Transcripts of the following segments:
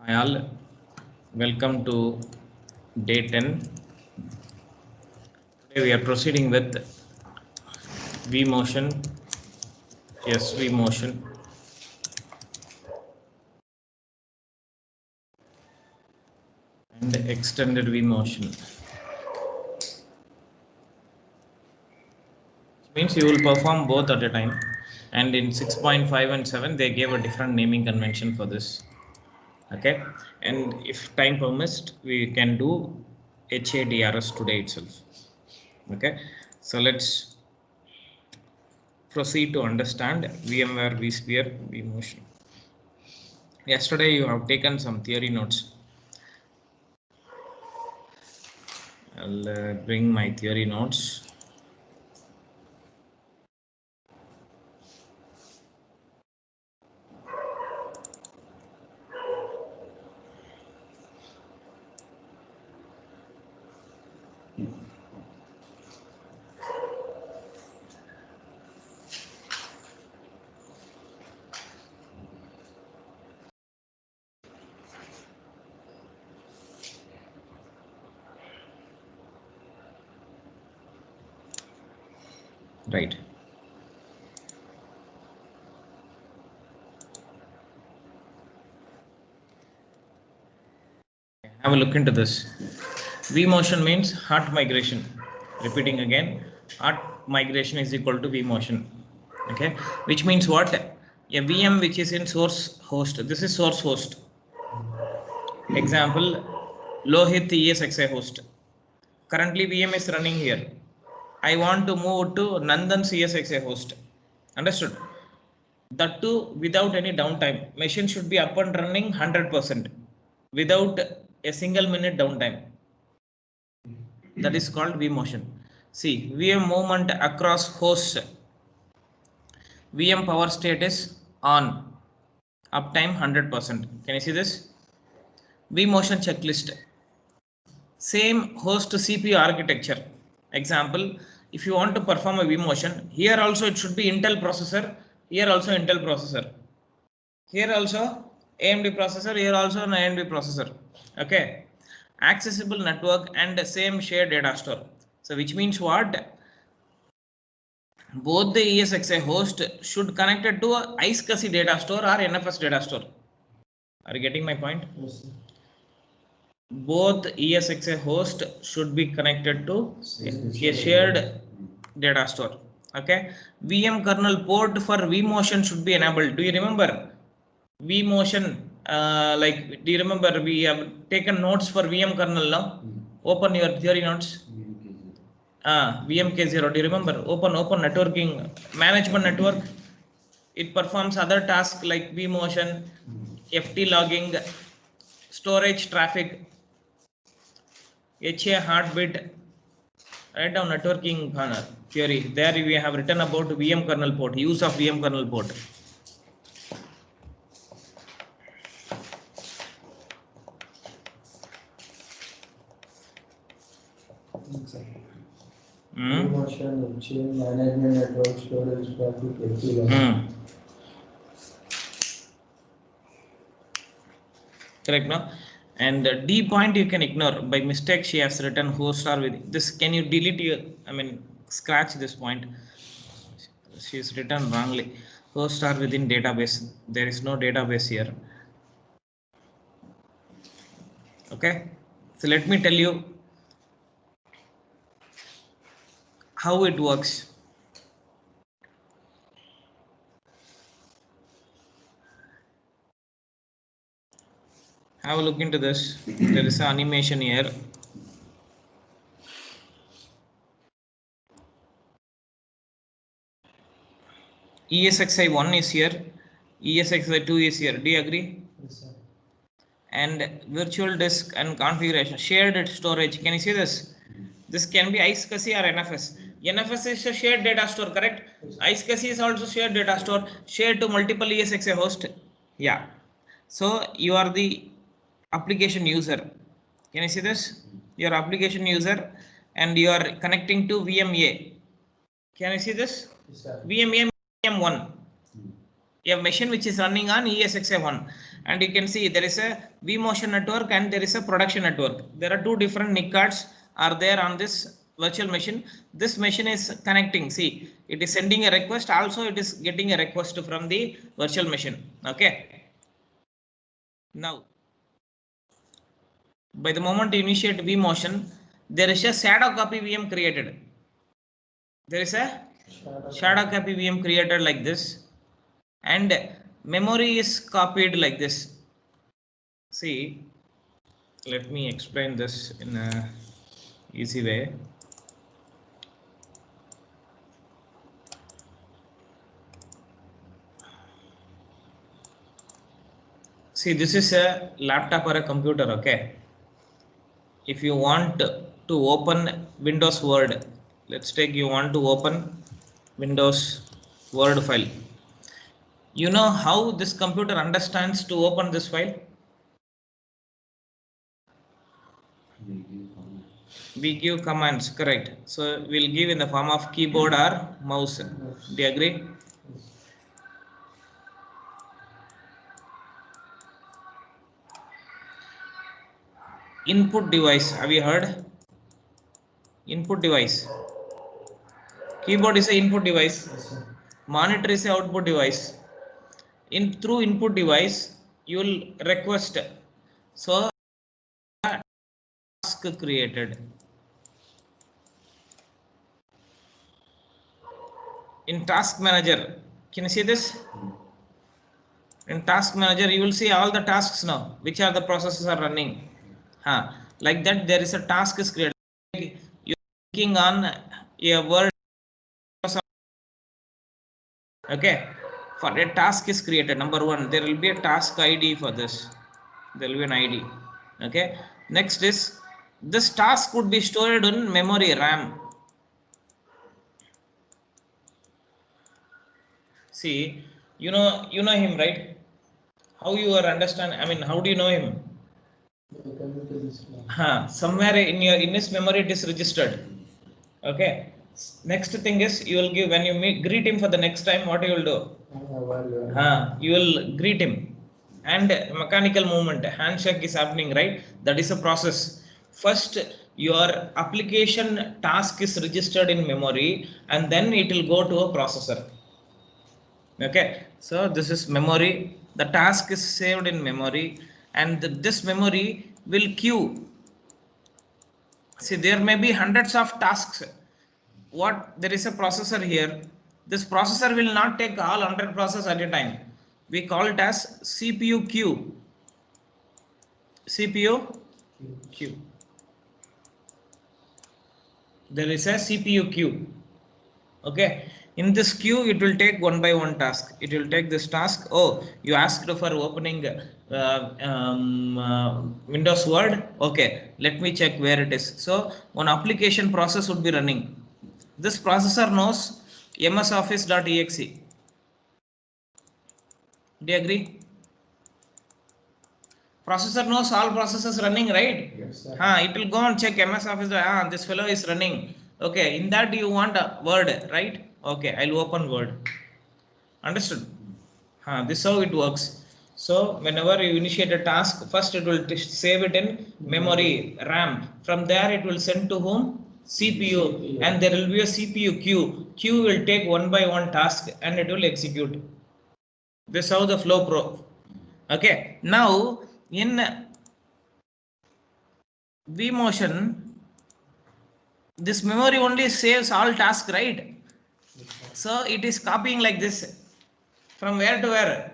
Hi all, welcome to day 10. Today we are proceeding with vMotion, yes, vMotion, and extended vMotion. Which means you will perform both at a time. And in 6.5 and 7, they gave a different naming convention for this. Okay, and if time permits, we can do HADRS today itself. Okay, so let's proceed to understand VMware vSphere vMotion. Yesterday you have taken some theory notes. I'll bring my theory notes. Right. Have a look into this. vMotion means hot migration. Repeating again, hot migration is equal to vMotion. Okay, which means what? A VM which is in source host. This is source host. Example, Lohit ESXi host. Currently VM is running here. I want to move to Nandan ESXi host. Understood? That too without any downtime. Machine should be up and running 100% without a single minute downtime. That is called vMotion. See, VM movement across hosts. VM power state is on. Uptime 100%. Can you see this? vMotion checklist. Same host CPU architecture. Example, if you want to perform a vMotion, here also it should be Intel processor, here also Intel processor. Here also AMD processor, here also an AMD processor. Okay, accessible network and same shared data store. So which means what? Both the ESXi host should connected to a iSCSI data store or NFS data store. Are you getting my point? Yes, Both ESXi host should be connected to a shared data store. Okay, VM kernel port for vMotion should be enabled. Do you remember vMotion? Like, do you remember we have taken notes for VM kernel now? Open your theory notes. VMK0. Do you remember? Open networking management network. It performs other tasks like vMotion, FT logging, storage traffic, HA heartbeat. Write down networking theory. There we have written about VM kernel port, use of VM kernel port. exactly. Hmm? vMotion, chain management network, storage traffic, FTP. Correct, no? And D point you can ignore. By mistake, she has written host are with this. Can you delete your? I mean, scratch this point. She is written wrongly. Host are within database. There is no database here. Okay. So let me tell you how it works. Have a look into this. There is an animation here. ESXi1 is here, ESXi2 is here. Do you agree? Yes, sir. And virtual disk and configuration, shared storage. Can you see this? This can be iSCSI or NFS. NFS is a shared data store, correct? Yes. iSCSI is also shared data store, shared to multiple ESXi host. Yeah. So you are the application user. Can you see this? Your application user and you are connecting to VMA. Can you see this? Yes, sir. VMA VM1. a machine which is running on ESXi1, and you can see there is a vMotion network and there is a production network. There are two different NIC cards are there on this virtual machine. This machine is connecting. See, it is sending a request. Also, it is getting a request from the virtual machine. Okay. Now, by the moment you initiate vMotion, there is a shadow copy VM created. There is a shadow copy VM created like this, and memory is copied like this. See, let me explain this in a easy way. See, this is a laptop or a computer. Okay, if you want to open Windows Word, let's take you want to open Windows Word file. You know how this computer understands to open this file? We give commands, correct? So we'll give in the form of keyboard or mouse. Do you agree? Input device, have you heard? Input device. Keyboard is a input device. Monitor is a output device. Through input device, you will request. So task created. In task manager, can you see this? In task manager, you will see all the tasks now, which are the processes are running. Like that, there is a task is created. You are working on a word. Okay, for a task is created. Number one, there will be a task ID for this. There will be an ID. Okay. Next is this task could be stored in memory RAM. See, you know him, right? How you are understand? I mean, how do you know him? Somewhere in his memory it is registered. Okay. Next thing is you will give when you greet him for the next time. What you will do? You will greet him, and mechanical movement, handshake is happening, right? That is a process. First, your application task is registered in memory, and then it will go to a processor. Okay, so this is memory. The task is saved in memory, and this memory will queue. See, there may be hundreds of tasks. What there is a processor here. This processor will not take all 100 processes at a time. We call it as CPU queue. CPU queue. There is a CPU queue. Okay. In this queue, it will take one by one task. It will take this task. Oh, you asked for opening Windows Word. Okay, let me check where it is. So, one application process would be running. This processor knows MS Office.exe. Do you agree? Processor knows all processes running, right? Yes, sir. It will go and check MS Office. This fellow is running. Okay, in that you want a Word, right? Okay, I'll open Word. Understood? This is how it works. So whenever you initiate a task, first it will save it in memory RAM. From there it will send to whom? CPU, and there will be a CPU queue. Queue will take one by one task and it will execute. This is how the flow pro. Okay. Now in vMotion, this memory only saves all tasks, right? So it is copying like this. From where to where?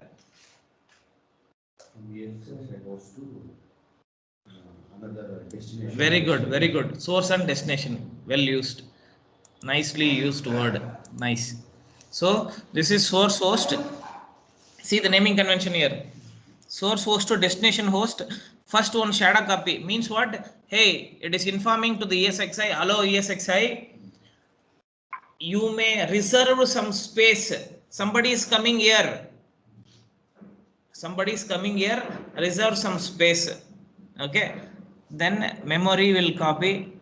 Goes to another destination. Very good, very good. Source and destination. Well used. Nicely used word. Nice. So this is source host. See the naming convention here. Source host to destination host. First one shadow copy means what? Hey, it is informing to the ESXi. Hello ESXi. You may reserve some space. Somebody is coming here. Somebody is coming here. Reserve some space. Okay. Then memory will copy.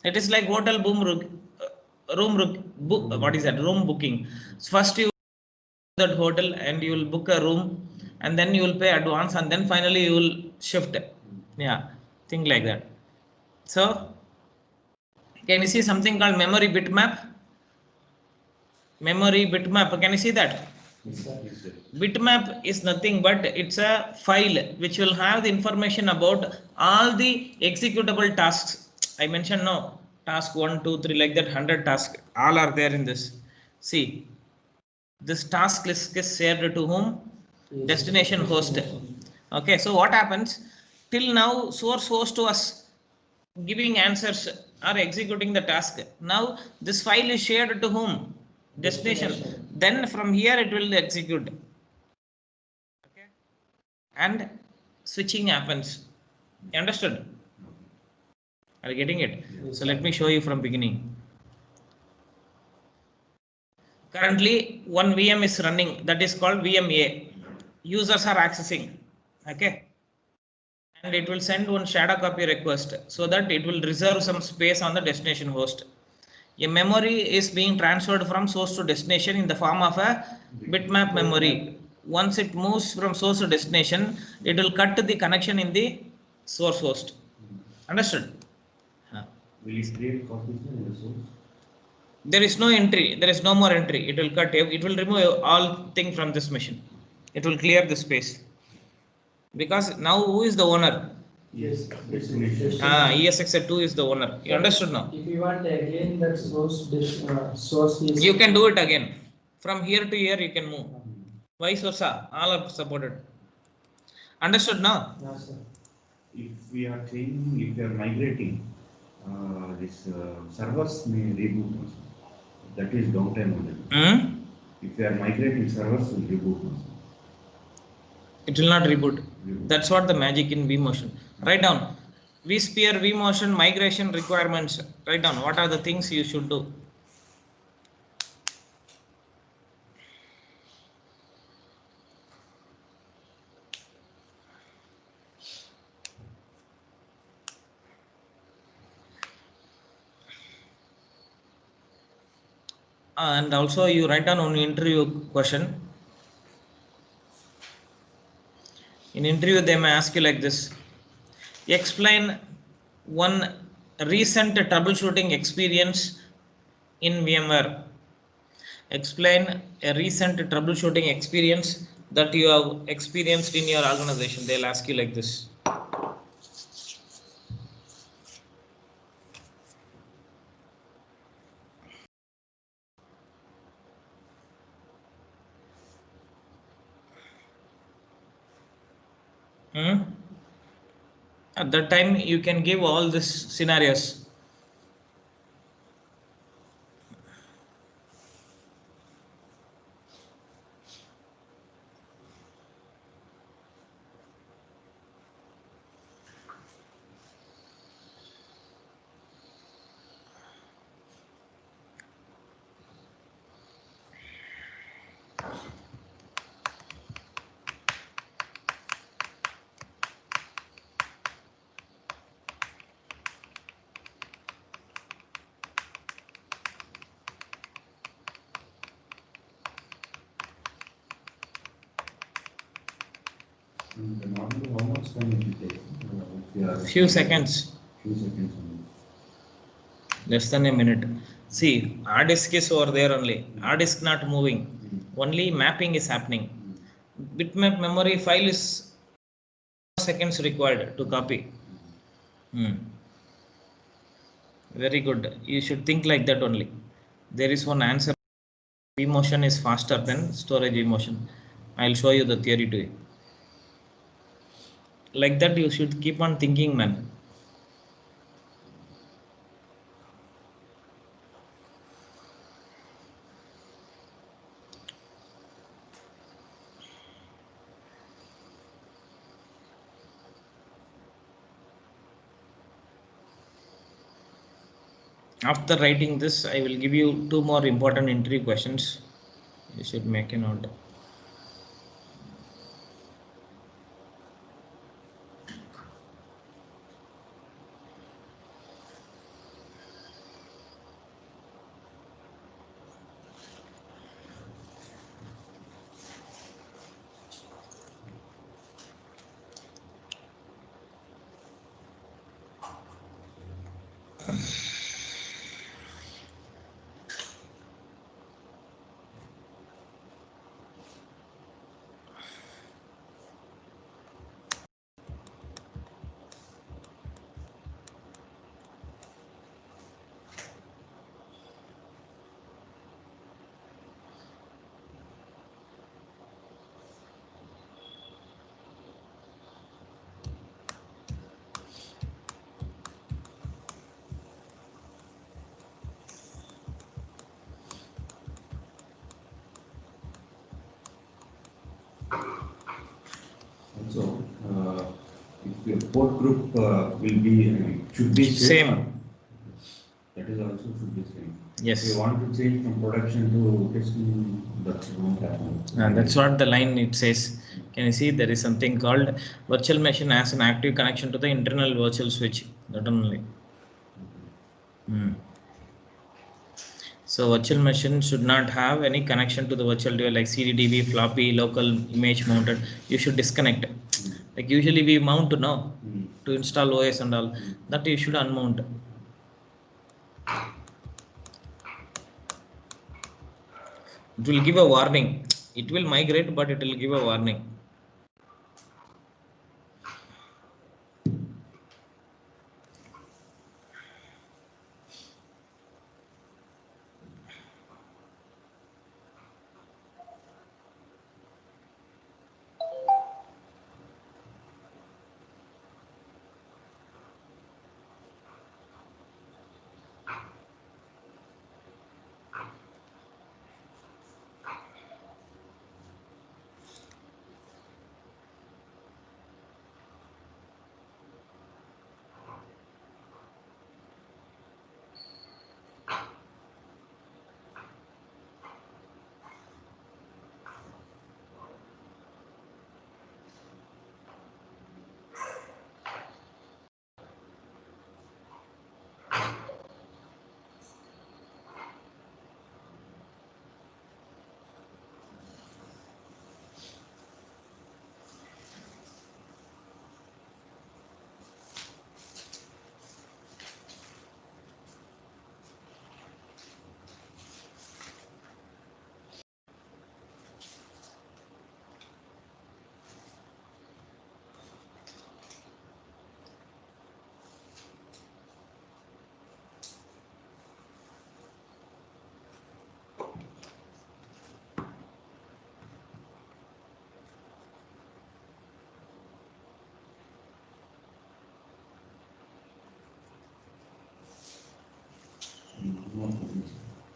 It is like hotel room booking. What is that? Room booking. First you that hotel and you will book a room and then you will pay advance and then finally you will shift. Yeah, think like that. So can you see something called memory bitmap? Memory bitmap, can you see that? Yes, sir. Bitmap is nothing but it's a file which will have the information about all the executable tasks. I mentioned no, task 1 2 3 like that, 100 tasks all are there in this. See, this task list is shared to whom? Yes, Destination host. Okay, so what happens? Till now source host was giving answers or executing the task. Now this file is shared to whom? Destination. Then from here it will execute. Okay, and switching happens. You understood? Are you getting it? Yes, So let me show you from beginning. Currently one VM is running, that is called VMA. Users are accessing. Okay, and it will send one shadow copy request so that it will reserve some space on the destination host. A memory is being transferred from source to destination in the form of a bitmap memory. Once it moves from source to destination, it will cut the connection in the source host. Understood? Will it create copies in the source? There is no entry, there is no more entry. It will cut, it will remove all thing from this machine. It will clear the space. Because now who is the owner? Yes, Destination. ESX2 is the owner. You understood now? If you want again that source is. You can do it again. From here to here you can move. Vice versa. All are supported. Understood now? No, sir. If we are changing, if we are migrating, this servers may reboot also. That is downtime only. Hmm? If we are migrating, servers will reboot also. It will not reboot. That's what the magic in vMotion. Write down. vSphere vMotion migration requirements. Write down what are the things you should do. And also you write down on interview question. In interview they may ask you like this: explain one recent troubleshooting experience in VMware. Explain a recent troubleshooting experience that you have experienced in your organization. They'll ask you like this. At that time you can give all these scenarios. And normally, how much time it will take? If we are Few seconds. Few seconds only. Less than a minute. See, hard disk is over there only. Hard disk not moving. Only mapping is happening. Bitmap memory file is seconds required to copy. Very good. You should think like that only. There is one answer. vMotion is faster than storage vMotion. I'll show you the theory to you. Like that you should keep on thinking, man. After writing this, I will give you two more important interview questions. You should make a note. Also, if your port group will be, should be Same. That is also should be same. Yes. If you want to change from production to testing, that won't happen. And that's what the line it says. Can you see there is something called virtual machine has an active connection to the internal virtual switch. That only. So virtual machine should not have any connection to the virtual device like CD/DV, floppy, local image mounted. You should disconnect. Like usually we mount now to install OS and all. That you should unmount. It will give a warning. It will migrate, but it will give a warning.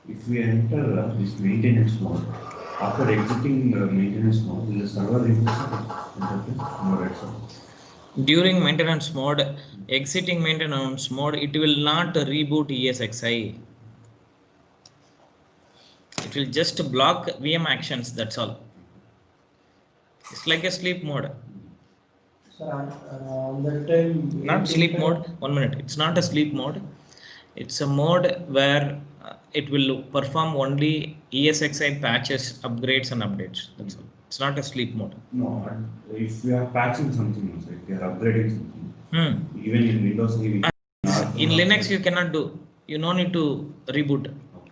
If we enter this maintenance mode, after exiting maintenance mode, will the server interface? No, right, sir. During maintenance mode, exiting maintenance mode, it will not reboot ESXi. It will just block VM actions. That's all. It's like a sleep mode. So on that time. Not sleep mode. 1 minute. It's not a sleep mode. It's a mode where it will perform only ESXi patches, upgrades, and updates. That's all. It's not a sleep mode. No, if we are patching something, also, if we are upgrading something, even in Windows, in Linux you cannot do. You no need to reboot. Okay.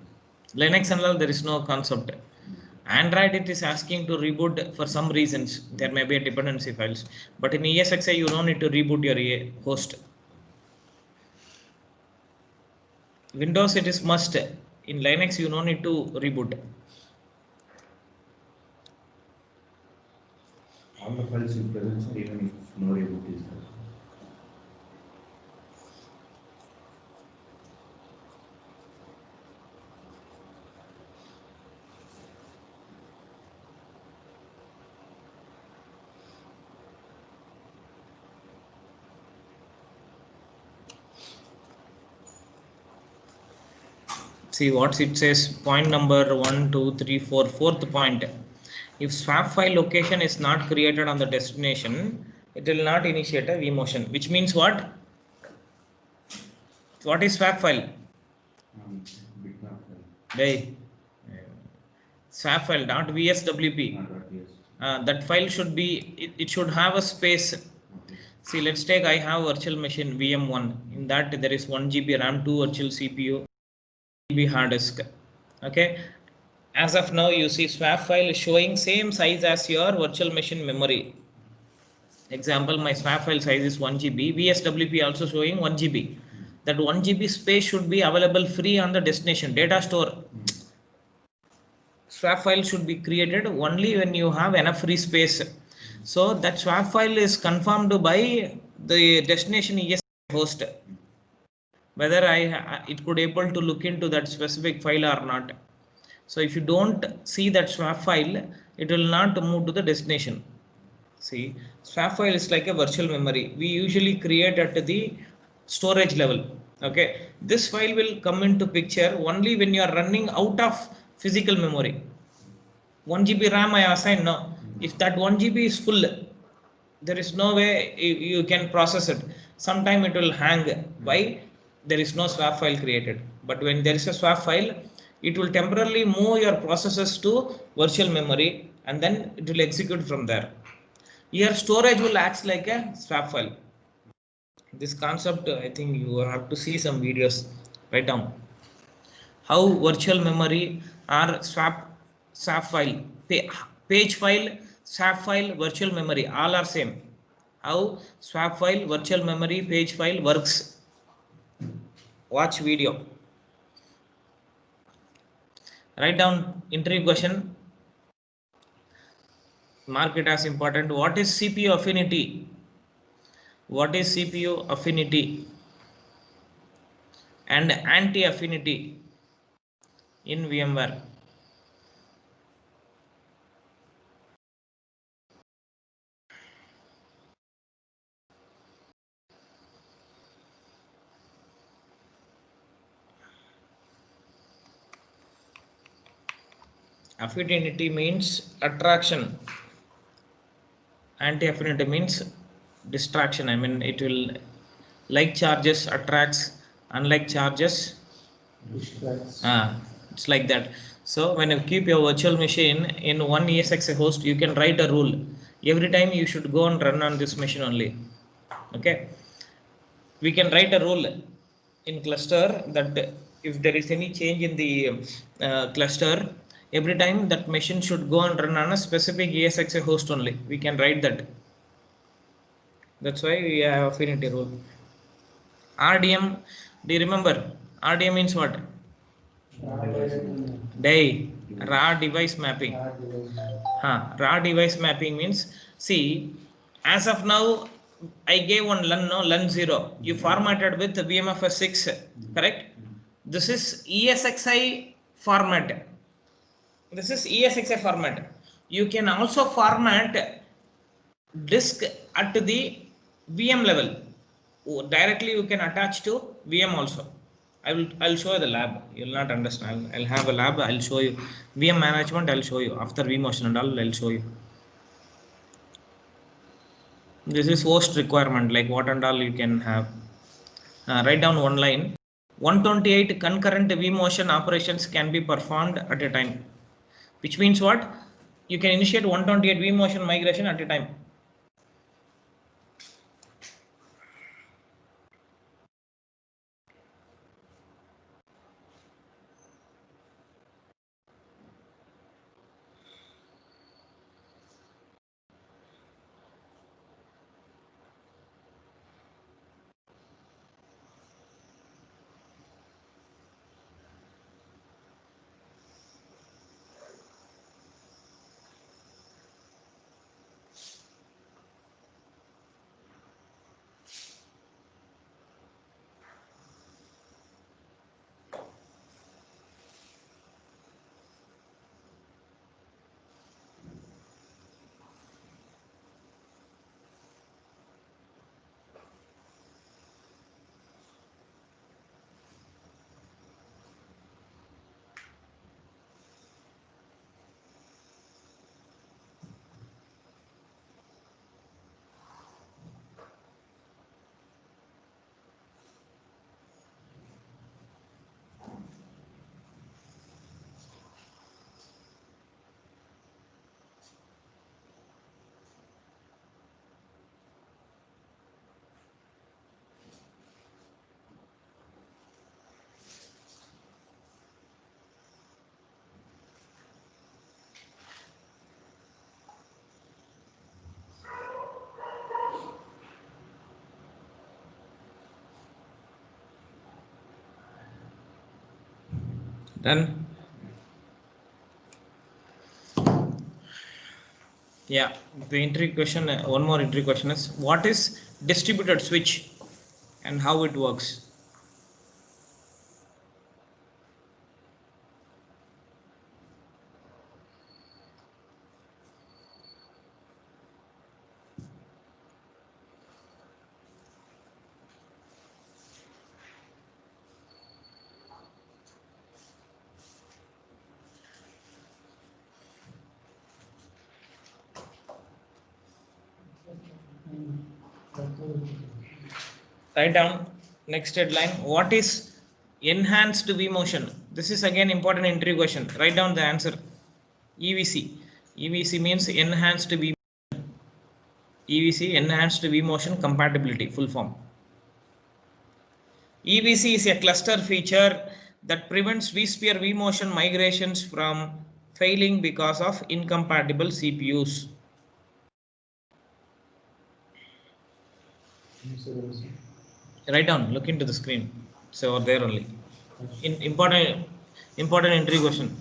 Linux and all there is no concept. Android it is asking to reboot for some reasons. There may be a dependency files, but in ESXi you don't need to reboot your host. Windows it is must. In Linux you don't need to reboot. All the files will present, sir, even if no reboot is there. See what it says. Point number 1, 2, 3, 4. Fourth point. If swap file location is not created on the destination, it will not initiate a vMotion. Which means what? What is swap file? Bitmap file. Hey, swap file not VSWP. Not what, yes. That file should be. It should have a space. Okay. See, let's take I have virtual machine VM1. In that there is 1 GB RAM, 2 virtual CPU, GB hard disk. Okay. As of now, you see swap file is showing same size as your virtual machine memory. Example, my swap file size is 1 GB. VSWP also showing 1 GB. That 1 GB space should be available free on the destination data store. Swap file should be created only when you have enough free space. So that swap file is confirmed by the destination ES host, whether it could able to look into that specific file or not. So if you don't see that swap file, it will not move to the destination. See, swap file is like a virtual memory. We usually create at the storage level. Okay, this file will come into picture only when you are running out of physical memory. 1 GB RAM I assign now. If that 1 GB is full, there is no way you can process it. Sometime it will hang. Why? There is no swap file created. But when there is a swap file, it will temporarily move your processes to virtual memory and then it will execute from there. Your storage will act like a swap file. This concept, I think you have to see some videos. Write down how virtual memory or swap file, page file, swap file, virtual memory, all are same. How swap file, virtual memory, page file works. Watch video. Write down interview question. Mark it as important. What is CPU affinity? What is CPU affinity and anti-affinity in VMware? Affinity means attraction. Anti-affinity means distraction. I mean, it will like charges attracts, unlike charges Distracts. it's like that. So when you keep your virtual machine in one ESXi host, you can write a rule. Every time you should go and run on this machine only. Okay. We can write a rule in cluster that if there is any change in the cluster, every time that machine should go and run on a specific ESXi host only. We can write that. That's why we have affinity rule. RDM, do you remember? RDM means what? Day, raw device mapping. Raw device mapping means, see, as of now, I gave one LUN, no, LUN 0. You formatted with VMFS 6, correct? This is ESXi format. This is ESXi format. You can also format disk at the VM level. Directly you can attach to VM also. I'll show you the lab. You'll not understand. I'll have a lab. I'll show you VM management. I'll show you after vMotion and all. I'll show you. This is host requirement, like what and all you can have. Write down one line. 128 concurrent vMotion operations can be performed at a time. Which means what? You can initiate 128 vMotion migration at a time. Done. Yeah, the entry question, one more entry question is, what is distributed switch and how it works? Write down next headline. What is enhanced V motion? This is again important entry question. Write down the answer. EVC. EVC means enhanced V. EVC, enhanced V motion compatibility, full form. EVC is a cluster feature that prevents vSphere V motion migrations from failing because of incompatible CPUs. Write down, look into the screen. So over there only. Important entry question.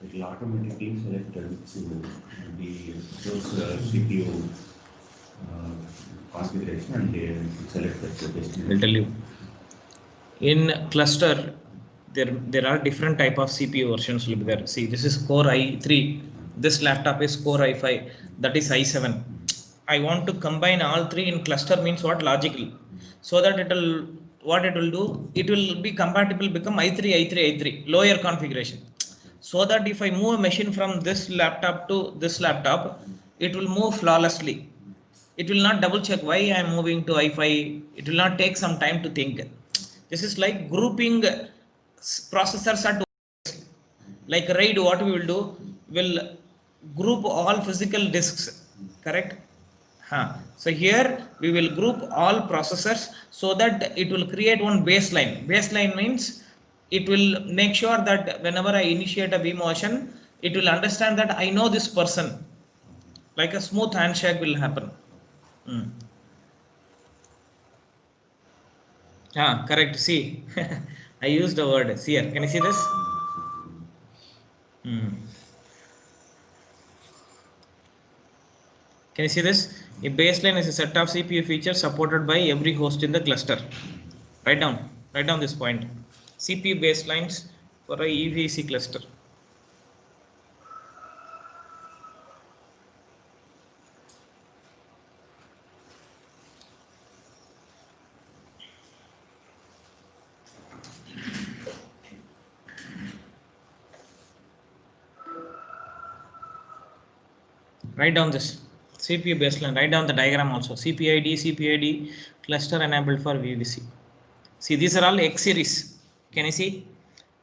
It will automatically select those CPU configuration and they select the destination. I'll tell you. In cluster, there are different type of CPU versions will be there. See, this is Core i3. This laptop is Core i5. That is i7. I want to combine all three in cluster means what? Logical. So that it will, what it will do, it will be compatible, become i3, i3, i3, lower configuration. So that if I move a machine from this laptop to this laptop, it will move flawlessly. It will not double check why I am moving to i5. It will not take some time to think. This is like grouping processors at like RAID. What we will do, will group all physical disks, correct? So here we will group all processors so that it will create one baseline means it will make sure that whenever I initiate a vMotion, it will understand that I know this person, like a smooth handshake will happen. Correct. See, I used the word. See here. Can you see this? Can you see this? A baseline is a set of CPU features supported by every host in the cluster. Write down. Write down this point. CPU baselines for a EVC cluster. Write down this CPU baseline. Write down the diagram also. CPID cluster enabled for VVC. See, these are all X series. Can you see?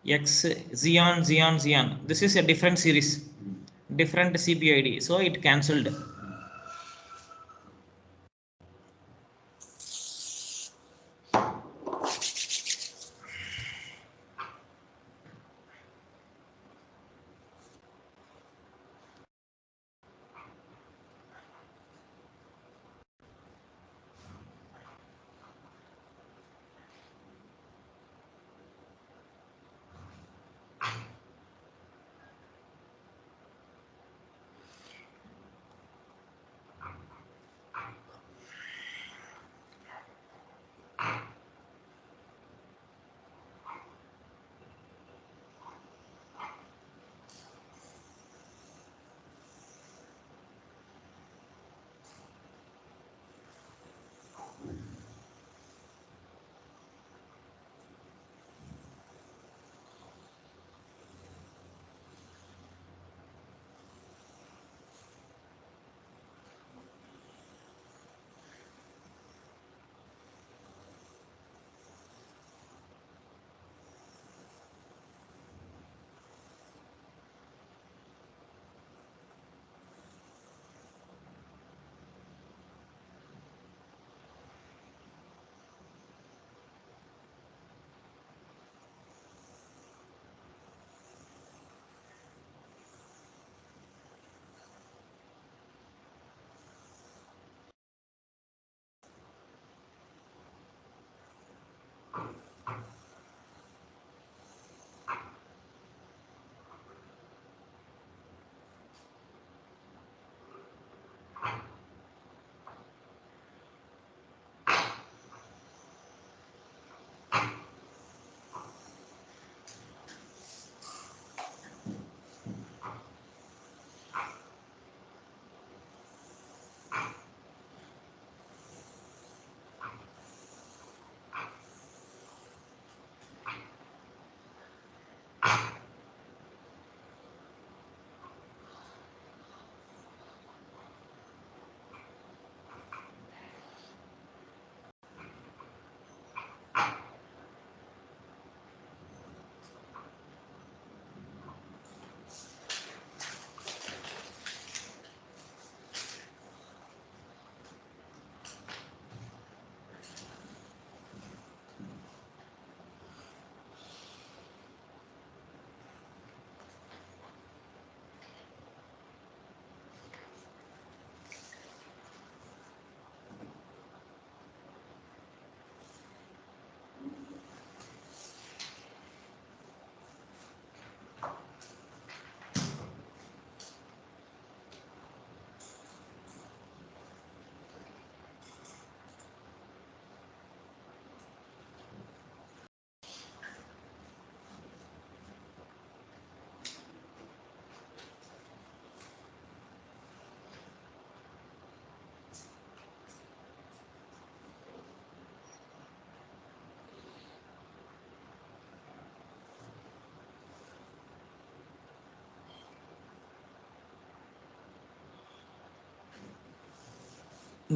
X, Xeon. This is a different series, different CPID. So it cancelled.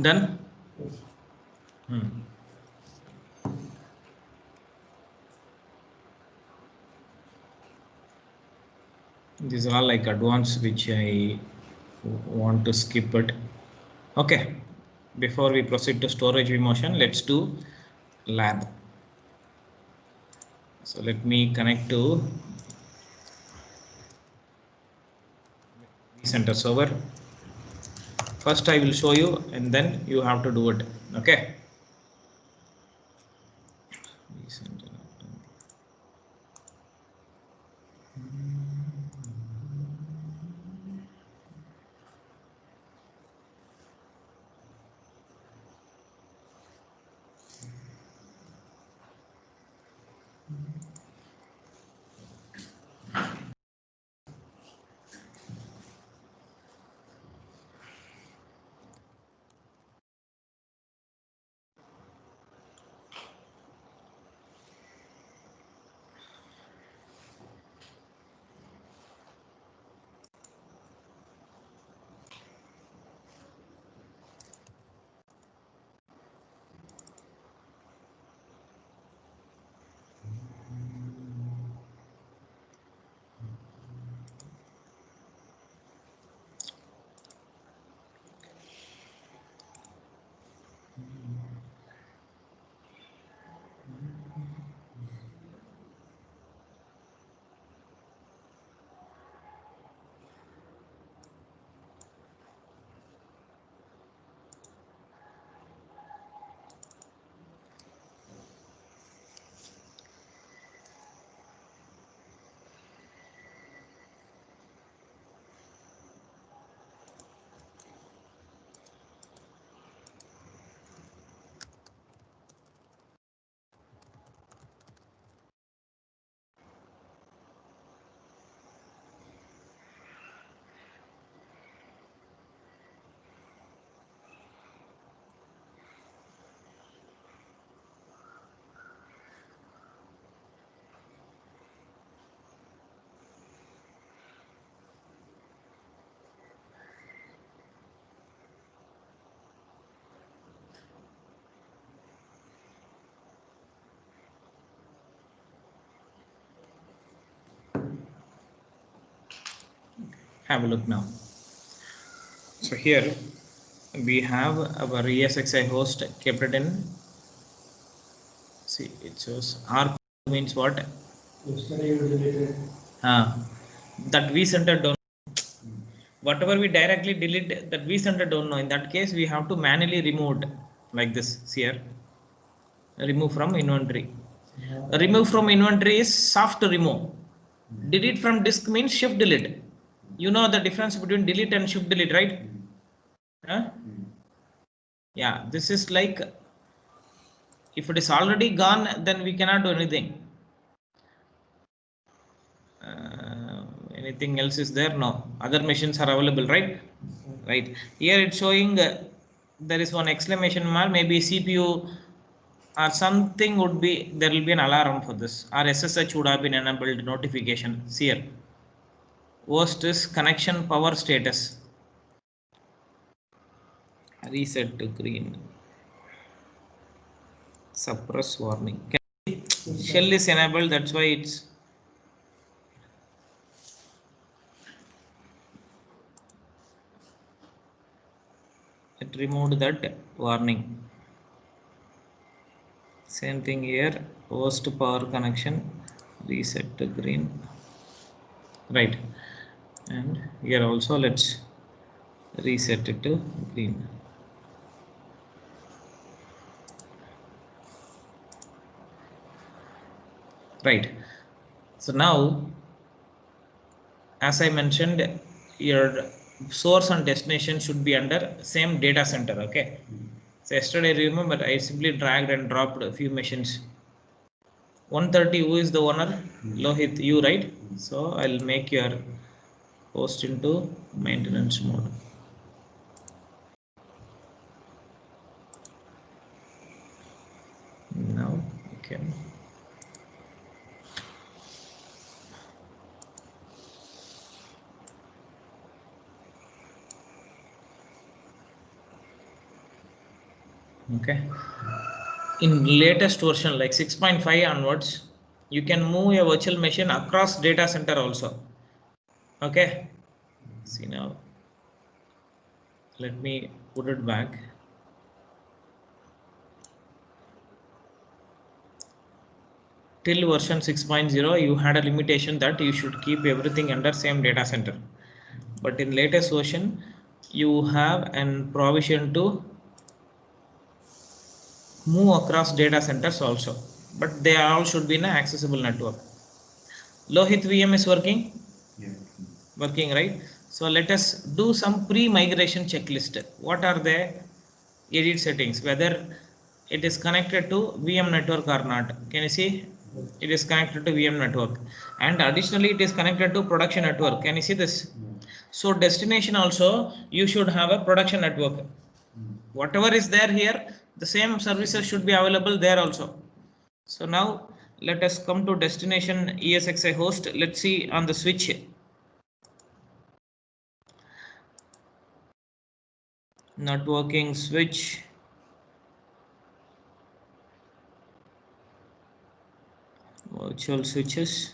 Done? Yes. These are all like advanced, which I want to skip it. Okay, before we proceed to storage vMotion, let's do lab. So let me connect to vCenter server. First I will show you and then you have to do it. Okay. vCenter. Have a look now. So here we have our ESXi host kept it in. See, it shows R means what? Yesterday you deleted. That vCenter don't. Whatever we directly delete, that vCenter don't know. In that case, we have to manually remove it like this. See here. Remove from inventory. Remove from inventory is soft remove. Delete from disk means shift delete. You know the difference between delete and shift delete, right? Huh? Yeah, this is like if it is already gone, then we cannot do anything. Anything else is there? No. Other machines are available, right? Right. Here it's showing there is one exclamation mark. Maybe CPU or something would be. There will be an alarm for this. Or SSH would have been enabled notification. See here. Worst is connection power status. Reset to green. Suppress warning. Shell is enabled. That's why it's. It removed that warning. Same thing here, worst power connection, reset to green, right? And here also let's reset it to green, right? So now, as I mentioned, your source and destination should be under same data center. Okay. So yesterday, remember, I simply dragged and dropped a few machines. 130, who is the owner? Lohit, you, right? So I'll make your host into maintenance mode. Now you can. Okay. In latest version like 6.5 onwards, you can move a virtual machine across data center also. Okay. See now, let me put it back. Till version 6.0, you had a limitation that you should keep everything under same data center. But in latest version, you have an provision to move across data centers also. But they all should be in an accessible network. Lohit VM is working? Yeah. Working, right? So let us do some pre-migration checklist. What are the edit settings? Whether it is connected to VM network or not. Can you see? It is connected to VM network. And additionally, it is connected to production network. Can you see this? So destination also, you should have a production network. Whatever is there here, the same services should be available there also. So now let us come to destination ESXi host. Let's see on the switch. Networking switch. Virtual switches.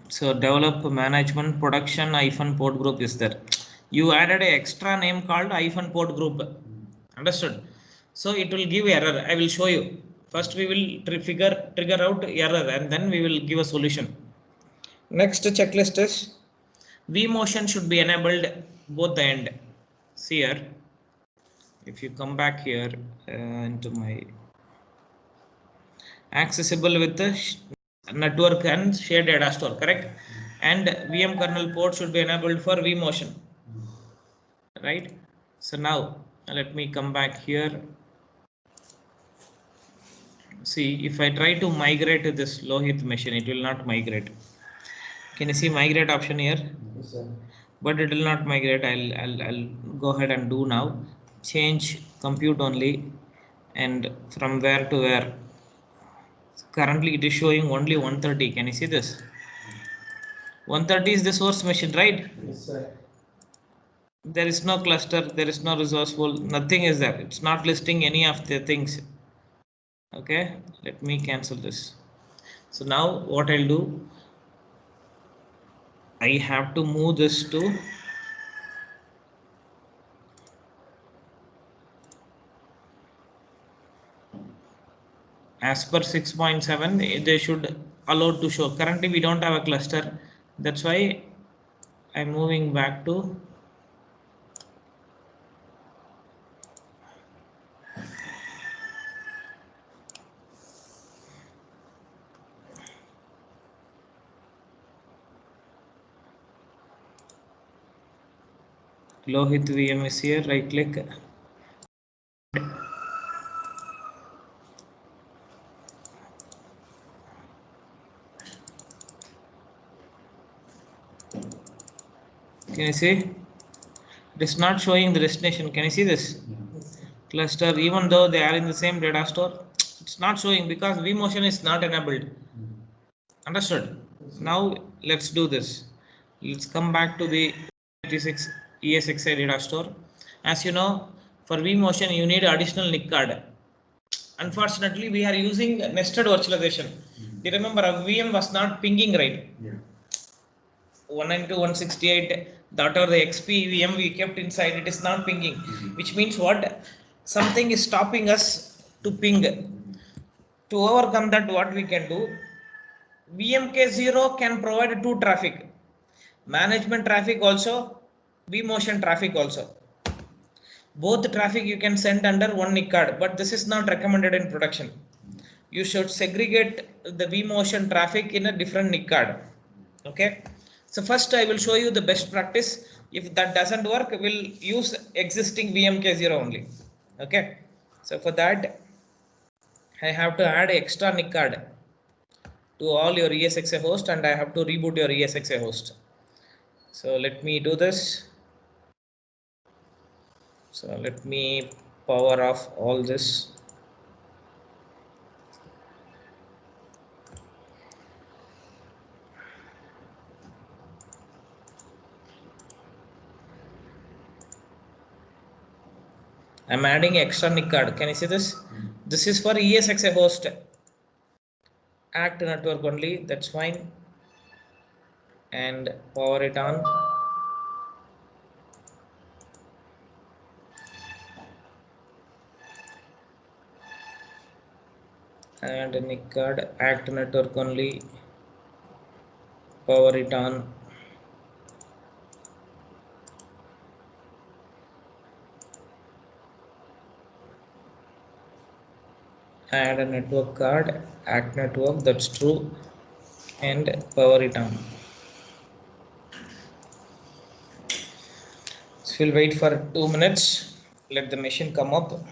So develop management production -port group is there. You added an extra name called -port group. Understood? So it will give error. I will show you. First we will trigger out error and then we will give a solution. Next checklist is vMotion should be enabled both the end. See here. If you come back here into my accessible with the network and shared data store, correct? And VM kernel port should be enabled for vMotion, right? So now let me come back here. See, if I try to migrate to this Lohit machine, it will not migrate. Can you see migrate option here? Yes, sir. But it will not migrate. I'll go ahead and do now. Change compute only, and from where to where. Currently it is showing only 130. Can you see this? 130 is the source machine, right? Yes, sir. There is no cluster, there is no resource pool, nothing is there. It's not listing any of the things. Okay, let me cancel this. So now what I'll do, I have to move this to as per 6.7. They should allow to show. Currently we don't have a cluster, that's why I'm moving back to Lohit VM is here. Right click, can you see? It is not showing the destination. Can you see this? Cluster, even though they are in the same data store, it's not showing because vMotion is not enabled. Understood? Now let's do this. Let's come back to the 86 ESXi data store. As you know, for vMotion you need additional NIC card. Unfortunately, we are using nested virtualization. Do you remember our VM was not pinging right? Yeah. 192.168, that or the XP VM we kept inside, it is not pinging, which means what? Something is stopping us to ping. To overcome that, what we can do? VMK0 can provide two traffic, management traffic also, vMotion traffic also. Both traffic you can send under one NIC card, but this is not recommended in production. You should segregate the vMotion traffic in a different NIC card. Okay. So first I will show you the best practice. If that doesn't work, we'll use existing VMK0 only. Okay. So for that, I have to add extra NIC card to all your ESXi host and I have to reboot your ESXi host. So let me do this. So let me power off all this. I'm adding extra NIC card. Can you see this? This is for ESXi host. Act network only. That's fine. And power it on. And NIC card. Act network only. Power it on. Add a network card, act network, that's true, and power it on. So we'll wait for 2 minutes, let the machine come up.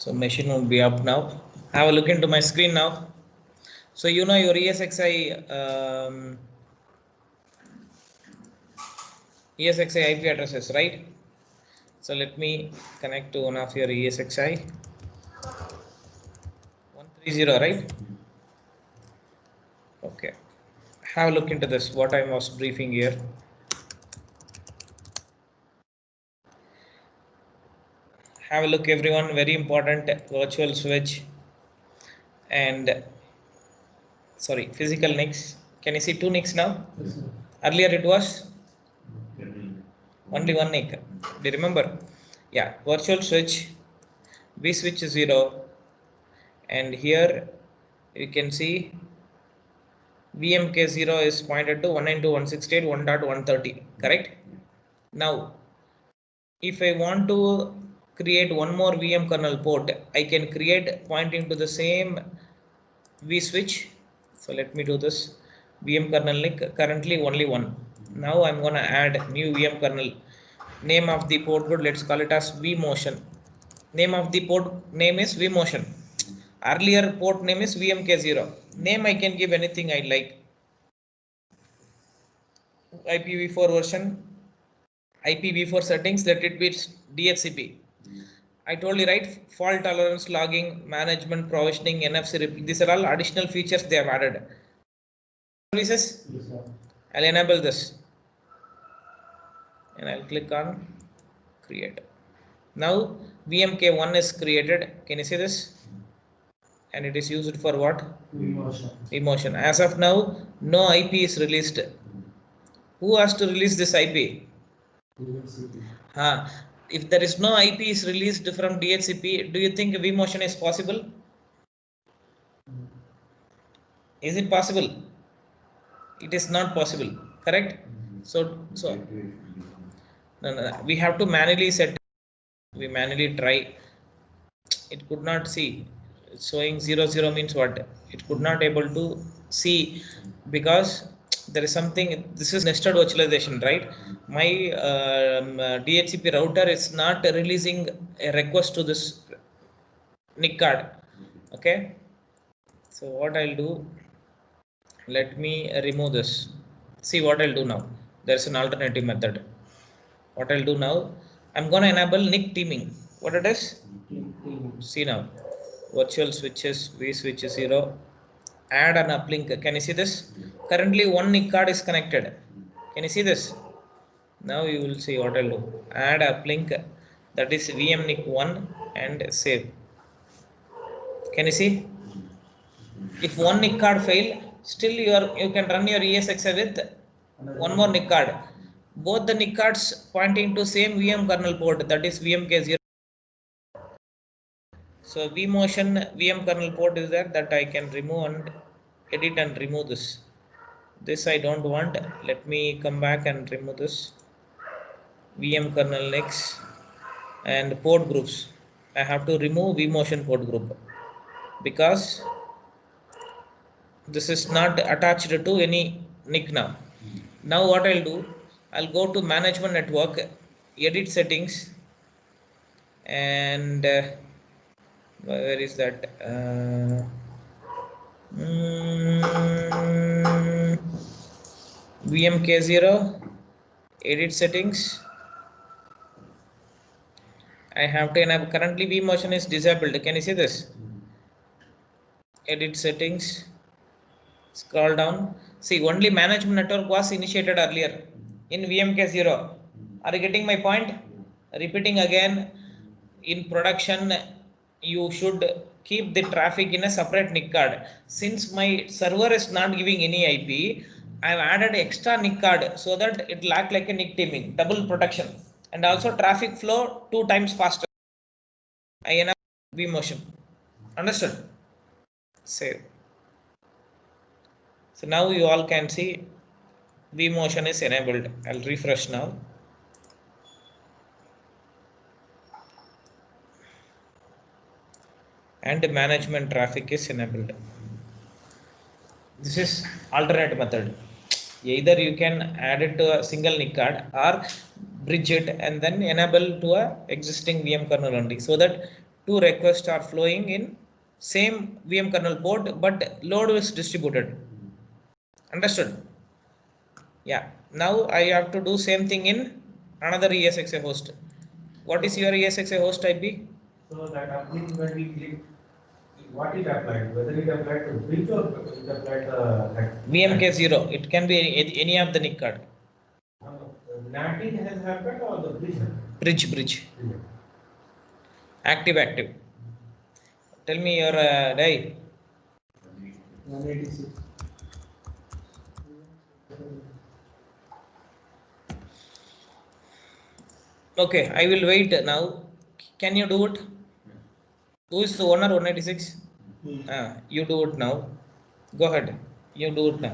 So machine will be up now. Have a look into my screen now. So you know your ESXi IP addresses, right? So let me connect to one of your ESXi 130, right? Okay. Have a look into this, what I was briefing here. Have a look everyone, very important, virtual switch and sorry, physical NICs. Can you see 2 NICs now? Yes, sir. Earlier it was only 1 NIC. Do you remember? Yeah, virtual switch, V switch 0, and here you can see VMK0 is pointed to 192.168.1.130, correct? Now, if I want to create one more VM kernel port, I can create pointing to the same V switch. So let me do this. VM kernel NIC, currently only one. Now I'm gonna add new VM kernel. Name of the port group, let's call it as vMotion. Name of the port name is vMotion. Earlier port name is VMK0. Name I can give anything I like. IPv4 version, IPv4 settings, let it be DHCP. I told you right, fault tolerance logging, management, provisioning, NFC, these are all additional features they have added. Services, Yes, sir. I'll enable this and I'll click on create. Now VMK1 is created. Can you see this? And it is used for what? vMotion. vMotion. As of now, no IP is released. Who has to release this IP? DHCP. If there is no IP is released from DHCP, do you think vMotion is possible? Is it possible? It is not possible, correct? So no, we have to manually set. We manually try. It could not see. Showing 0 means what? It could not able to see because there is something. This is nested virtualization, right? My DHCP router is not releasing a request to this NIC card. Okay. So what I'll do? Let me remove this. See what I'll do now. There's an alternative method. What I'll do now? I'm gonna enable NIC teaming. What it is? See now. virtual switches, V switch 0, add an uplink. Can you see this? Currently one NIC card is connected. Can you see this? Now you will see what I'll do. Add uplink, that is VM NIC 1 and save. Can you see? If one NIC card fail, still you can run your ESXi with one more NIC card. Both the NIC cards pointing to same VM kernel port, that is VMK0. So vMotion VM kernel port is there, that I can remove and edit and remove this. This I don't want. Let me come back and remove this. VM kernel next and port groups. I have to remove vMotion port group because this is not attached to any NIC now. Now what I'll do, I'll go to management network, edit settings, and where is that? VMK0, edit settings. I have to enable, currently vMotion is disabled. Can you see this? Edit settings, scroll down. See, only management network was initiated earlier in VMK0. Are you getting my point? Repeating again, in production, you should keep the traffic in a separate NIC card. Since my server is not giving any IP, I have added extra NIC card so that it will act like a NIC teaming, double protection, and also traffic flow 2 times faster. I enable vMotion. Understood? Save. So now you all can see vMotion is enabled. I'll refresh now. And management traffic is enabled. This is alternate method. Either you can add it to a single NIC card or bridge it and then enable to a existing VM kernel only, so that two requests are flowing in same VM kernel port but load is distributed. Understood? Yeah. Now I have to do same thing in another ESXi host. What is your ESXi host IP? So that uplink when we click, what is applied? Whether it applied to bridge or it applied to VMK0. It can be any of the NIC card. NATing has happened or the bridge happened? Bridge. Active. Tell me your die. 186. Okay, I will wait now. Can you do it? Who is the owner 186? You do it now. Go ahead. You do it now.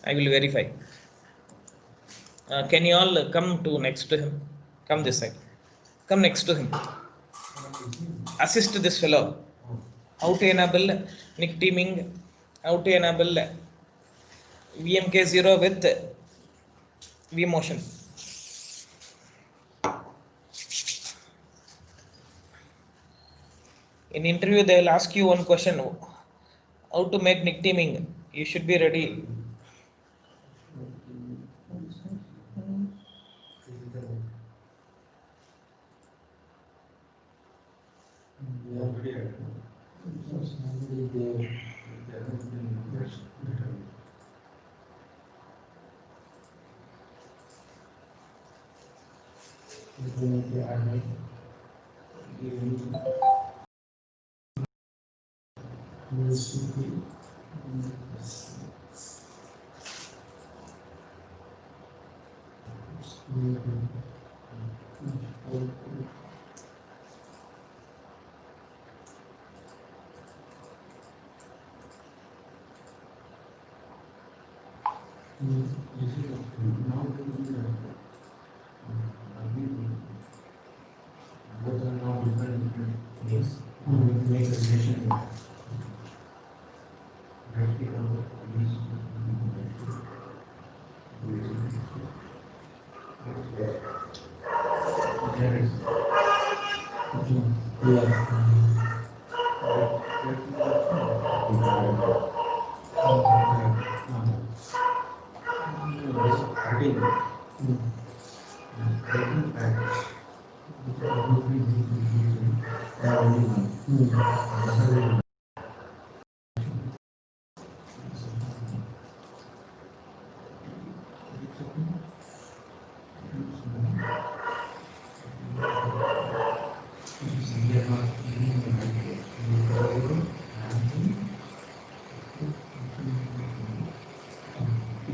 I will verify. Can you all come to next to him? Come this side. Come next to him. Assist this fellow. How to enable NIC teaming? How to enable VMK0 with vMotion? In interview, they will ask you one question: how to make NIC teaming? You should be ready.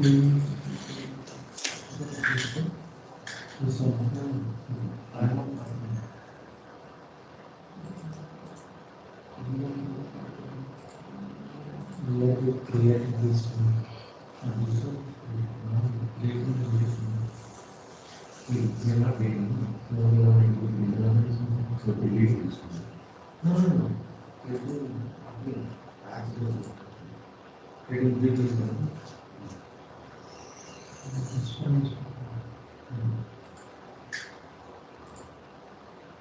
Create this one. And this one, creating the relation. We are not waiting. So we are waiting. So delete this one. No. Creating, actually, creating this one. This one is.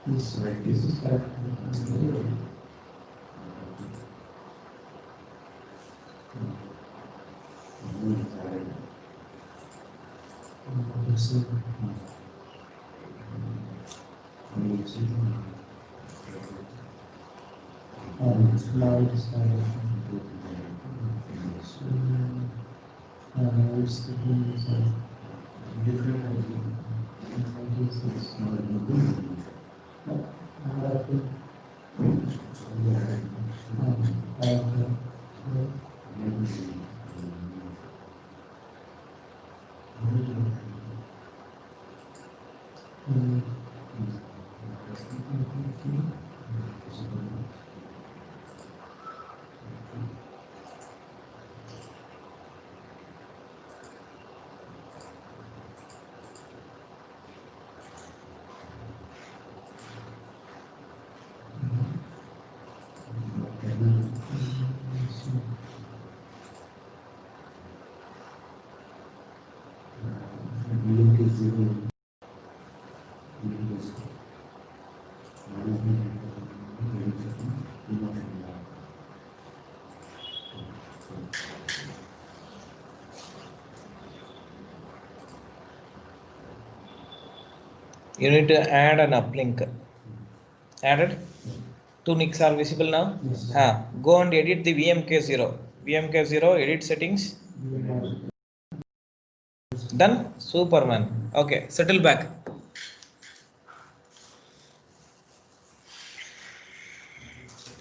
This right, this is correct. You need to add an uplink. Added? Two nicks are visible now? Yes. Go and edit the VMK0. VMK0, edit settings. Done? Superman. Okay, settle back.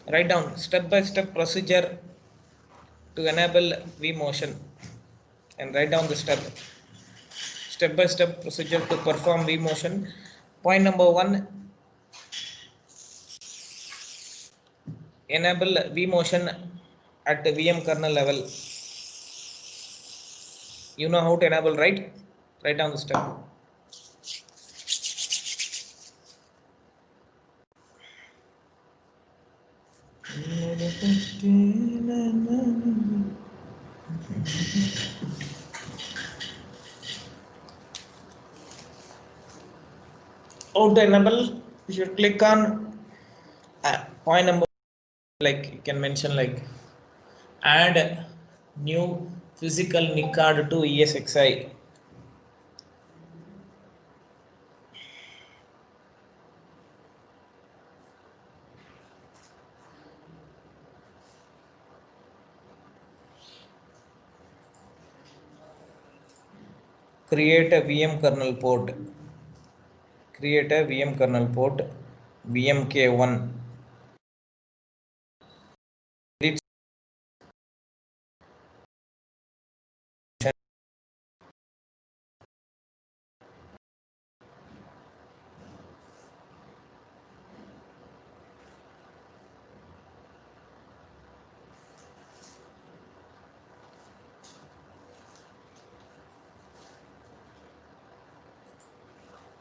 Write down step-by-step procedure to enable vMotion and write down the step-by-step procedure to perform vMotion. Point number 1, enable vMotion at the VM kernel level. You know how to enable, right? Write down the step. How to enable? You should click on point number, like you can mention like add new physical NIC card to ESXi. Create a VM kernel port. Create a VM kernel port VMK1.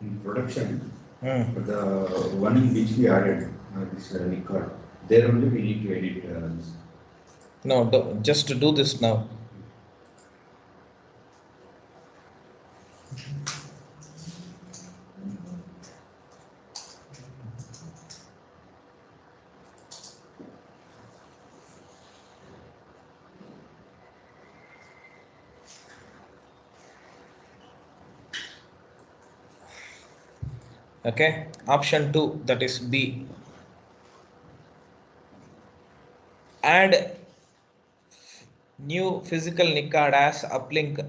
In production, Hmm. the one in which we added this record, there only we need to edit this. No, just to do this now. Okay, option 2, that is B. Add new physical NIC card as uplink.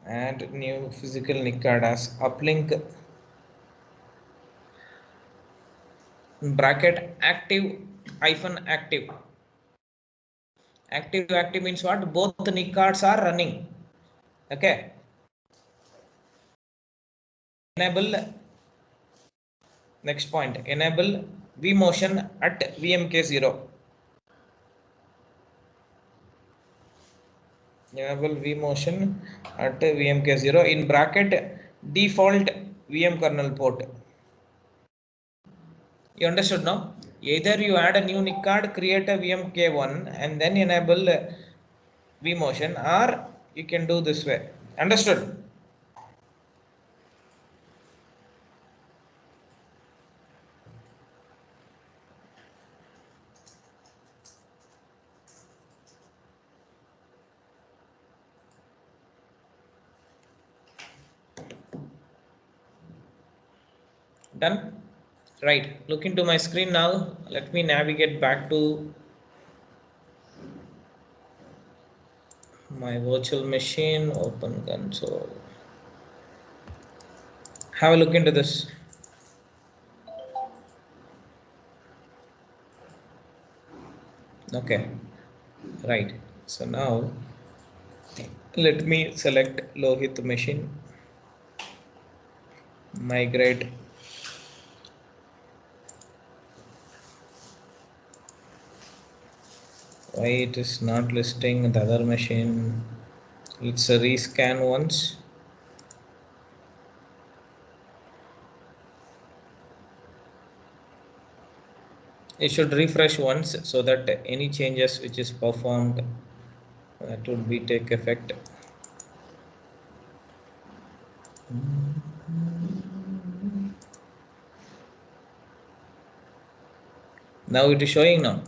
Add new physical NIC card as uplink. Bracket active hyphen active. Active means what? Both the NIC cards are running. Okay. Enable, next point, enable vMotion at VMK0. Enable vMotion at VMK0 in bracket default VM kernel port. You understood now? Either you add a new NIC card, create a VMK1 and then enable vMotion, or you can do this way. Understood? Done? Right. Look into my screen now. Let me navigate back to my virtual machine, open console. Have a look into this. Okay. Right. So now let me select Lohit machine, migrate. Why it is not listing the other machine? It's a rescan once. It should refresh once so that any changes which is performed that would be take effect. Now it is showing now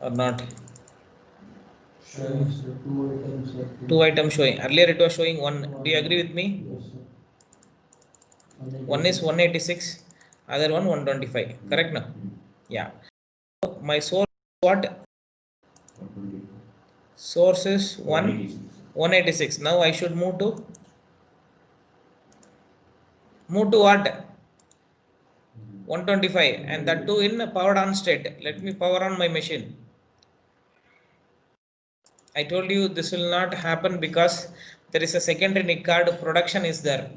or not? Showing, sir, two items are. Two items showing. Earlier it was showing one. Do you agree with me? Yes, sir. One is 186, other one 125. Correct now? Yeah. My source what? Source is 186. Now I should move to what? 125, and that too in powered on state. Let me power on my machine. I told you this will not happen because there is a secondary NIC card production is there,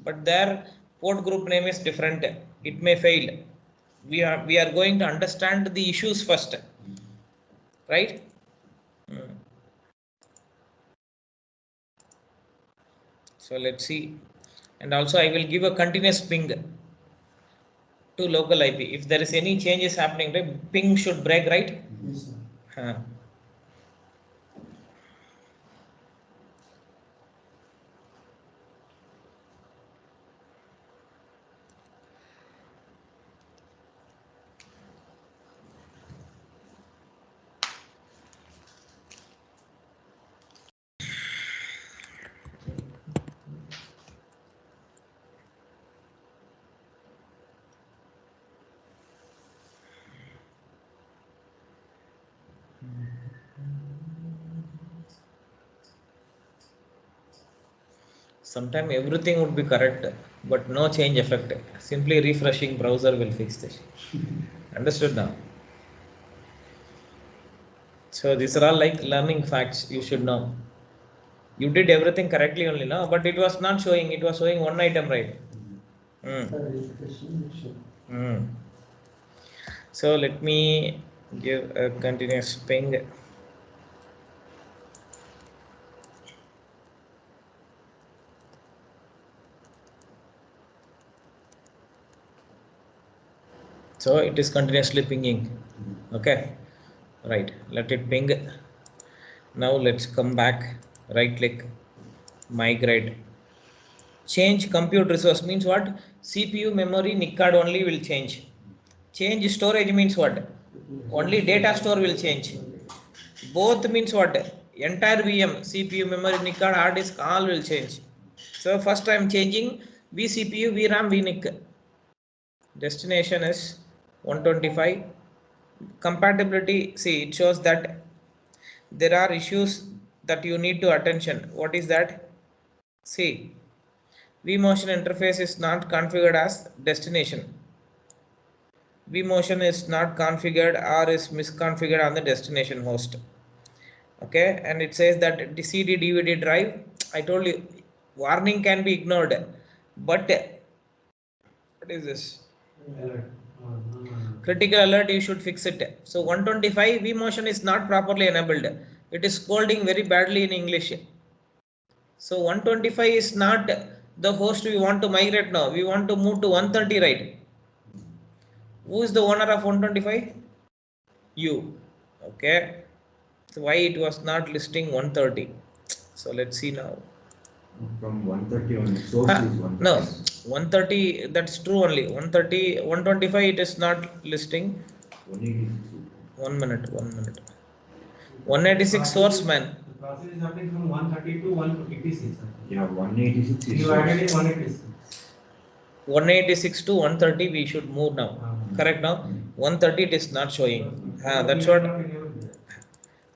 but their port group name is different. It may fail. We are going to understand the issues first, right? So let's see, and also I will give a continuous ping to local IP. If there is any changes happening, right, ping should break, right? Yes, sir. Huh. Sometime everything would be correct, but no change effect. Simply refreshing browser will fix this. Understood now? So these are all like learning facts you should know. You did everything correctly only now, but it was not showing. It was showing one item, right? Sir, refreshing, sure. So let me give a continuous ping. So it is continuously pinging. Okay, right. Let it ping. Now let's come back. Right click, migrate. Change compute resource means what? CPU, memory, NIC card only will change. Change storage means what? Only data store will change. Both means what? Entire VM, CPU, memory, NIC card, hard disk, all will change. So first I am changing vCPU, VRAM, VNIC. Destination is 125. Compatibility, see, it shows that there are issues that you need to attention. What is that? See, vMotion interface is not configured as destination. vMotion is not configured or is misconfigured on the destination host. Okay, and it says that the CD DVD drive, I told you, warning can be ignored, but what is this? Alert. Critical alert, you should fix it. So 125 vMotion is not properly enabled. It is scolding very badly in English. So 125 is not the host we want to migrate now. We want to move to 130, right? Who is the owner of 125? You. Okay. So why it was not listing 130? So let's see now. From 130 on source is 130. No, 130, that's true only. 130, 125 it is not listing. 186. 1 minute, 1 minute. 186 source man. The process is happening from 130 to 186. Yeah, 186 is You added in source. 186. 186 to 130 we should move now. Correct now? 130 it is not showing. That's what.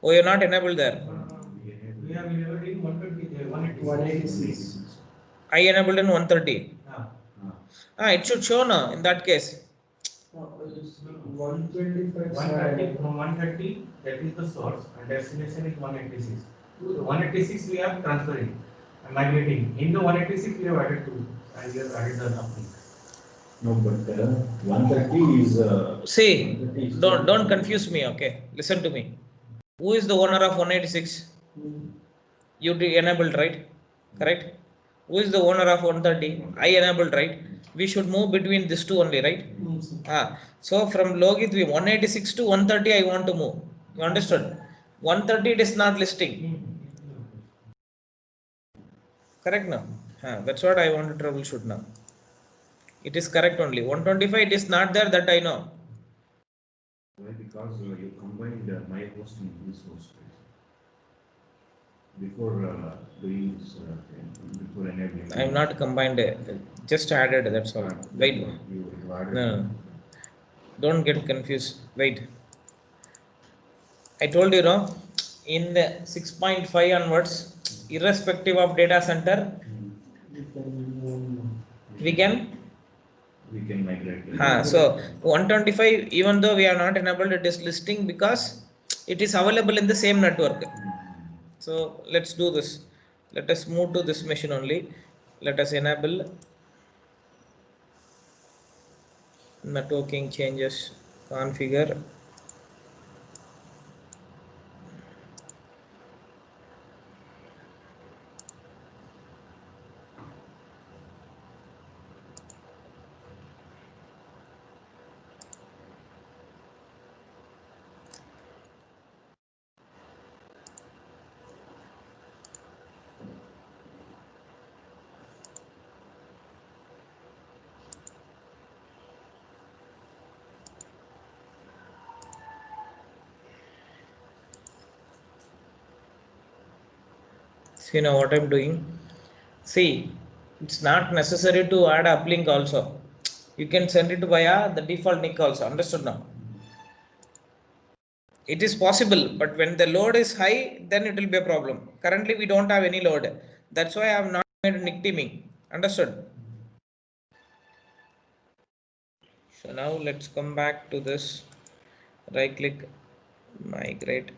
Oh, you're not enabled there. We have enabled in 120, 186. I enabled in 130. Ah. It should show now in that case. 125. 130 from 130, that is the source, and destination is 186. So 186 we are transferring and migrating. In the 186 we have added 2 and we have added the uplink. No, but 130 is. See, don't confuse me, okay? Listen to me. Who is the owner of 186? You enabled, right? Correct? Who is the owner of 130? I enabled, right? We should move between these two only, right? So from Logit 186 to 130 I want to move. You understood? 130 it is not listing. Correct now? That's what I want to troubleshoot now. It is correct only. 125 it is not there, that I know. Why? Because you combined my host and his host. Before doing this, before enabling. I have not combined, just added, that's all. Wait. You added. No. Don't get confused. Wait. I told you, no, in the 6.5 onwards, irrespective of data center, we can. We can migrate. So 125, even though we are not enabled, it is listing because it is available in the same network. So let's do this. Let us move to this machine only. Let us enable networking changes, configure. See now what I'm doing. See, it's not necessary to add uplink also. You can send it via the default NIC also. Understood now? It is possible, but when the load is high, then it will be a problem. Currently, we don't have any load. That's why I have not made NIC teaming. Understood? So now let's come back to this. Right click, migrate.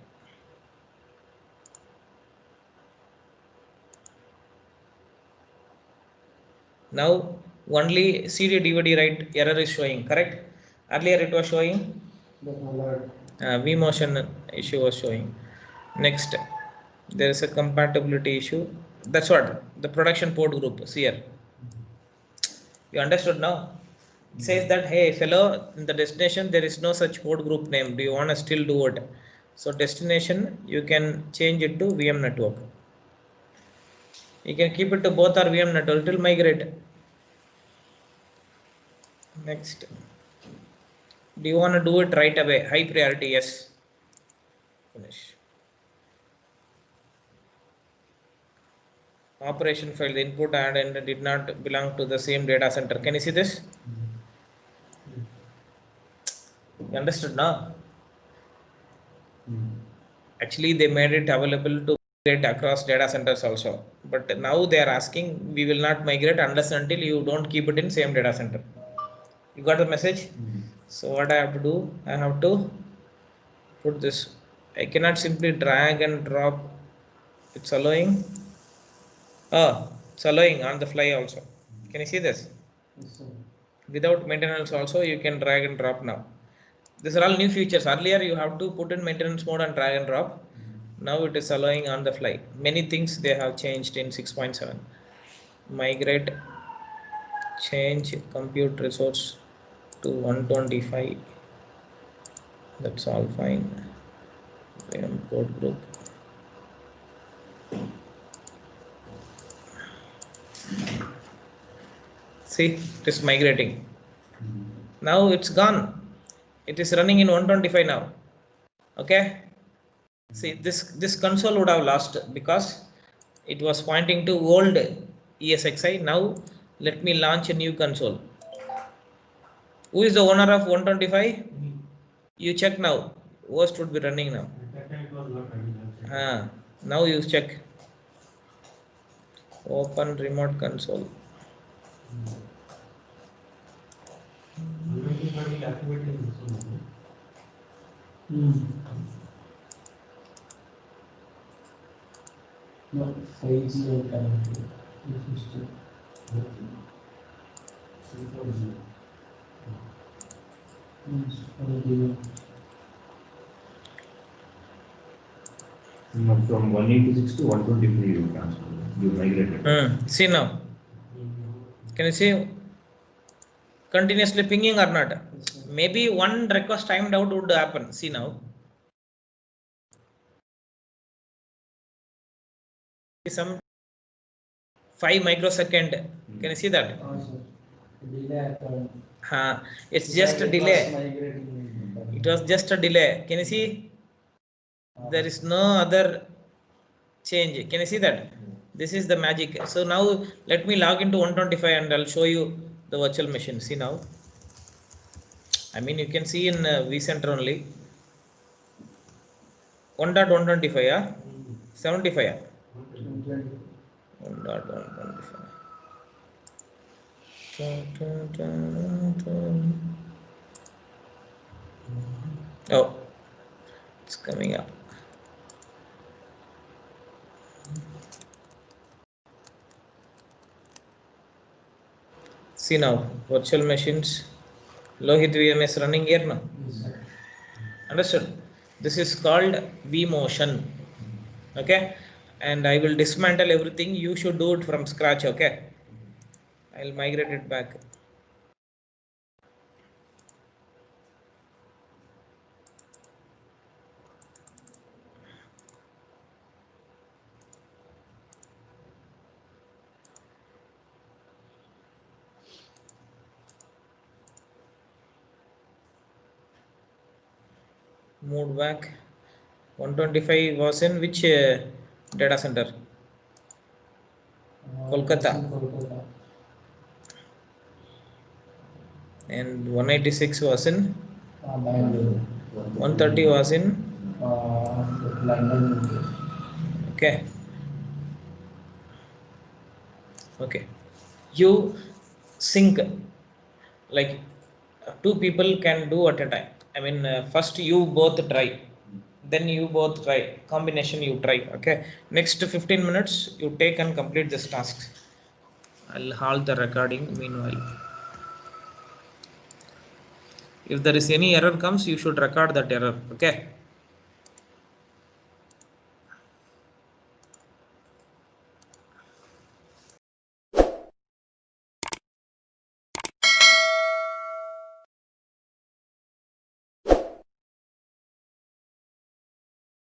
Now only CD DVD write error is showing, correct? Earlier it was showing vMotion issue was showing. Next, there is a compatibility issue. That's what the production port group is here. You understood now? It says that, hey fellow, in the destination there is no such port group name. Do you want to still do it? So destination you can change it to VM network. You can keep it to both our VM network. It will migrate. Next, do you want to do it right away? High priority, yes. Finish. Operation file, the input and did not belong to the same data center. Can you see this? You understood now? Actually, they made it available to migrate across data centers also. But now they are asking, we will not migrate unless until you don't keep it in same data center. You got the message? So what I have to do, I have to put this. I cannot simply drag and drop. It's allowing. It's allowing on the fly also. Can you see this? Yes, sir. Without maintenance also you can drag and drop now. These are all new features. Earlier you have to put in maintenance mode and drag and drop. Now it is allowing on the fly. Many things they have changed in 6.7. Migrate, change compute resource to 125. That's all fine. VM code group. See, it is migrating. Now it's gone. It is running in 125 now. Okay. See, this console would have lost because it was pointing to old ESXi. Now let me launch a new console. Who is the owner of 125? You check now. Host would be running now. At that time it was not running. Now you check. Open remote console. 125 will activate in this one. No, 5G and connectivity. This is the 3.0. From 186 to 123 you transfer. You migrated. See now. Can you see? Continuously pinging or not? Maybe one request timed out would happen. See now. Some 5 microsecond. Can you see that? It's just a delay. It was just a delay. Can you see? There is no other change. Can you see that? This is the magic. So now let me log into 125 and I'll show you the virtual machine. See now. I mean, you can see in vCenter only. 1.125, yeah? 75, yeah? 1.125. Oh, it's coming up. See now, virtual machines. Lohit VM is running here now. Understood? This is called vMotion. Okay? And I will dismantle everything. You should do it from scratch. Okay? I'll migrate it back. Moved back. 125 was in which data center? Kolkata. And 186 was in 130 was in London. okay. You sync like two people can do at a time. I mean, first you both try, then you both try, combination you try. Okay, next 15 minutes you take and complete this task. I'll halt the recording meanwhile. If there is any error comes, you should record that error. Okay.